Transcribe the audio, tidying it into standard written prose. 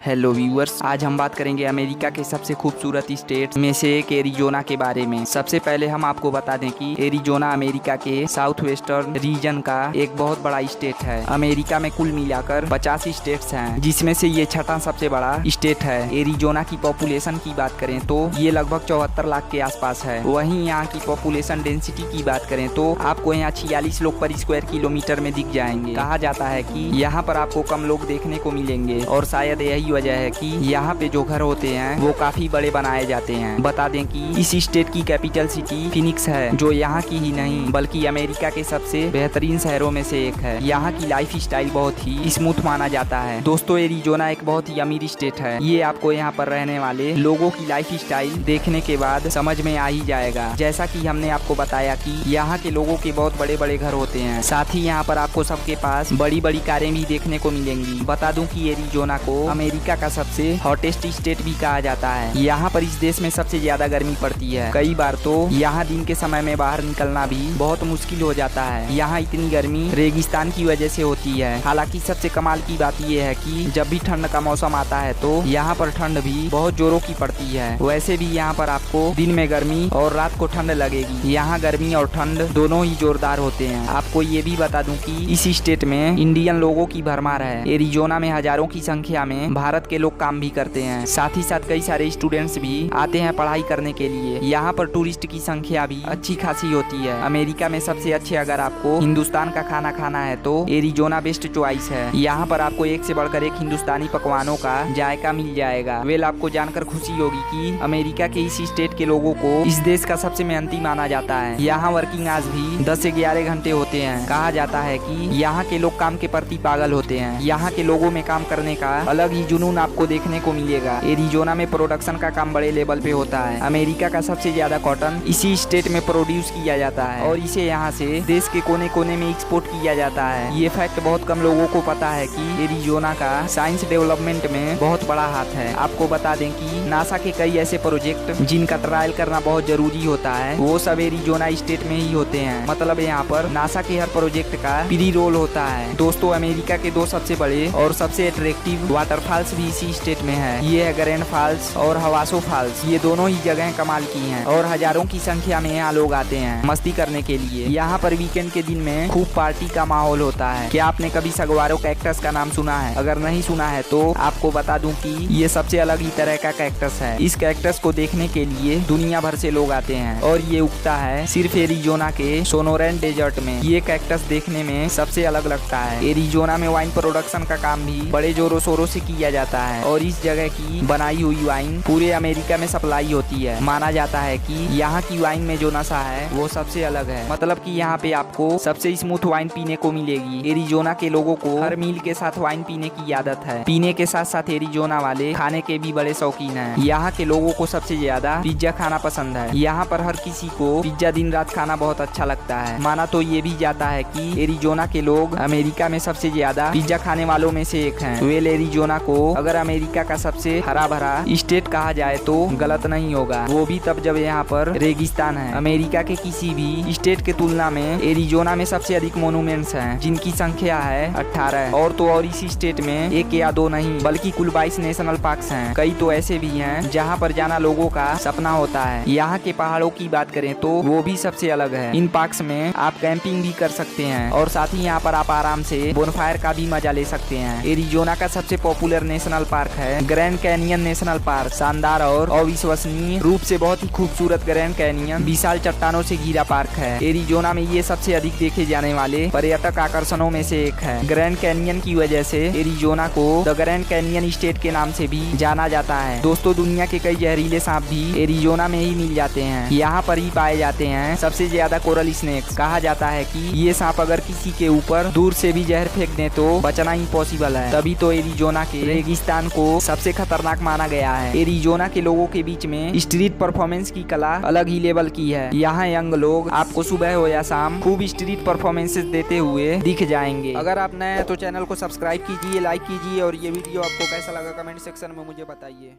Hello viewers, आज हम बात करेंगे अमेरिका के सबसे खूबसूरत स्टेट्स में से एक एरिजोना के बारे में। सबसे पहले हम आपको बता दें कि एरिजोना अमेरिका के साउथ वेस्टर्न रीजन का एक बहुत बड़ा स्टेट है। अमेरिका में कुल मिलाकर 50 स्टेट्स हैं, जिसमें से ये छठा सबसे बड़ा स्टेट है। एरिजोना की पॉपुलेशन की बात करें तो ये लगभग 74 लाख के आसपास है। वहीं यहाँ की पॉपुलेशन डेंसिटी की बात करें तो आपको यहाँ 46 लोग पर स्क्वायर किलोमीटर में दिख जाएंगे। कहा जाता है कि यहाँ पर आपको कम लोग देखने को मिलेंगे और शायद यही वजह है कि यहाँ पे जो घर होते हैं वो काफी बड़े बनाए जाते हैं। बता दें कि इस स्टेट की कैपिटल सिटी फिनिक्स है, जो यहाँ की ही नहीं बल्कि अमेरिका के सबसे बेहतरीन शहरों में से एक है। यहाँ की लाइफ स्टाइल बहुत ही स्मूथ माना जाता है। दोस्तों, एरिजोना एक बहुत ही अमीर स्टेट है। ये आपको यहाँ पर रहने वाले लोगों की लाइफ स्टाइल देखने के बाद समझ में आ ही जाएगा। जैसा कि हमने आपको बताया कि यहाँ के लोगों के बहुत बड़े बड़े घर होते हैं, साथ ही यहाँ पर आपको सबके पास बड़ी बड़ी कारें भी देखने को मिलेंगी। बता दूं कि एरिजोना को अमेरिका का सबसे हॉटेस्ट स्टेट भी कहा जाता है। यहाँ पर इस देश में सबसे ज्यादा गर्मी पड़ती है। कई बार तो यहाँ दिन के समय में बाहर निकलना भी बहुत मुश्किल हो जाता है। यहाँ इतनी गर्मी रेगिस्तान की वजह से होती है। हालांकि सबसे कमाल की बात यह है कि जब भी ठंड का मौसम आता है तो यहाँ पर ठंड भी बहुत जोरों की पड़ती है। वैसे भी यहाँ पर आपको दिन में गर्मी और रात को ठंड लगेगी। यहाँ गर्मी और ठंड दोनों ही जोरदार होते हैं। आपको ये भी बता दूं कि इस स्टेट में इंडियन लोगों की भरमार है। एरिजोना में हजारों की संख्या में भारत के लोग काम भी करते हैं। साथ ही साथ कई सारे स्टूडेंट्स भी आते हैं पढ़ाई करने के लिए। यहाँ पर टूरिस्ट की संख्या भी अच्छी खासी होती है। अमेरिका में सबसे अच्छे अगर आपको हिंदुस्तान का खाना खाना है तो एरिजोना बेस्ट चॉइस है। यहाँ पर आपको एक से बढ़कर एक हिंदुस्तानी पकवानों का जायका मिल जाएगा। वेल, आपको जानकर खुशी होगी कि अमेरिका के इस स्टेट के लोगों को इस देश का सबसे मेहनती माना जाता है। यहाँ वर्किंग आवर्स भी 10 से 11 घंटे होते हैं। कहा जाता है कि यहाँ के लोग काम के प्रति पागल होते हैं। यहाँ के लोगों में काम करने का अलग ही जुनून आपको देखने को मिलेगा। एरिजोना में प्रोडक्शन का काम बड़े लेवल पे होता है। अमेरिका का सबसे ज्यादा कॉटन इसी स्टेट में प्रोड्यूस किया जाता है और इसे यहाँ से देश के कोने कोने में एक्सपोर्ट किया जाता है। ये फैक्ट बहुत कम लोगों को पता है कि एरिजोना का साइंस डेवलपमेंट में बहुत बड़ा हाथ है। आपको बता दें कि नासा के कई ऐसे प्रोजेक्ट जिनका ट्रायल करना बहुत जरूरी होता है, वो सब एरिजोना स्टेट में ही होते हैं। मतलब यहाँ पर नासा के हर प्रोजेक्ट का प्री रोल होता है। दोस्तों, अमेरिका के दो सबसे बड़े और सबसे अट्रैक्टिव वाटरफॉल्स भी इसी स्टेट में है। ये है ग्रैंड फॉल्स और हवासो फॉल्स। ये दोनों ही जगह कमाल की हैं और हजारों की संख्या में यहाँ लोग आते हैं मस्ती करने के लिए। यहाँ पर वीकेंड के दिन में खूब पार्टी का माहौल होता है। क्या आपने कभी सगवारो कैक्टस का नाम सुना है? अगर नहीं सुना है तो आपको बता दूं कि ये सबसे अलग ही तरह का कैक्टस है। इस कैक्टस को देखने के लिए दुनिया भर से लोग आते हैं और ये उगता है सिर्फ एरिजोना के सोनोरेन डेजर्ट में। ये कैक्टस देखने में सबसे अलग लगता है। एरिजोना में वाइन प्रोडक्शन का काम भी बड़े जोरों शोरों से किया जाता है और इस जगह की बनाई हुई वाइन पूरे अमेरिका में सप्लाई होती है। माना जाता है कि यहाँ की वाइन में जो नशा है वो सबसे अलग है। मतलब कि यहाँ पे आपको सबसे स्मूथ वाइन पीने को मिलेगी। एरिजोना के लोगों को हर मील के साथ वाइन पीने की आदत है। पीने के साथ साथ एरिजोना वाले खाने के भी बड़े शौकीन हैं। यहाँ के लोगों को सबसे ज्यादा पिज्जा खाना पसंद है। यहाँ पर हर किसी को पिज्जा दिन रात खाना बहुत अच्छा लगता है। माना तो ये भी जाता है कि एरिजोना के लोग अमेरिका में सबसे ज्यादा पिज्जा खाने वालों में से एक हैं। वेल, एरिजोना को अगर अमेरिका का सबसे हरा भरा स्टेट कहा जाए तो गलत नहीं होगा। वो भी तब जब यहाँ पर रेगिस्तान है। अमेरिका के किसी भी स्टेट के तुलना में एरिजोना में सबसे अधिक मोन्यूमेंट्स हैं, जिनकी संख्या है 18। और तो और इसी स्टेट में एक या दो नहीं बल्कि कुल 22 नेशनल पार्क्स हैं। कई तो ऐसे भी हैं जहाँ पर जाना लोगों का सपना होता है। यहाँ के पहाड़ों की बात करें तो वो भी सबसे अलग है। इन पार्क्स में आप कैंपिंग भी कर सकते हैं और साथ ही यहाँ पर आप आराम से बोनफायर का भी मजा ले सकते हैं। एरिजोना का सबसे पॉपुलर नेशनल पार्क है ग्रैंड कैनियन नेशनल पार्क। शानदार और अविश्वसनीय रूप से बहुत ही खूबसूरत ग्रैंड कैनियन विशाल चट्टानों से घिरा पार्क है। एरिजोना में ये सबसे अधिक देखे जाने वाले पर्यटक आकर्षणों में से एक है। ग्रैंड कैनियन की वजह से एरिजोना को द ग्रैंड कैनियन स्टेट के नाम से भी जाना जाता है। दोस्तों, दुनिया के कई जहरीले सांप भी एरिजोना में ही मिल जाते हैं। यहाँ पर ही पाए जाते हैं सबसे ज्यादा कोरल स्नेक्स। कहा जाता है कि ये सांप अगर किसी के ऊपर दूर से भी जहर फेंक दे तो बचना इम्पॉसिबल है। तभी तो एरिजोना के रेगिस्तान को सबसे खतरनाक माना गया है। एरिजोना के लोगों के बीच में स्ट्रीट परफॉर्मेंस की कला अलग ही लेवल की है। यहाँ यंग लोग आपको सुबह हो या शाम खूब स्ट्रीट परफॉर्मेंसेस देते हुए दिख जाएंगे। अगर आप नए हैं तो चैनल को सब्सक्राइब कीजिए, लाइक कीजिए और ये वीडियो आपको कैसा लगा कमेंट सेक्शन में मुझे बताइए।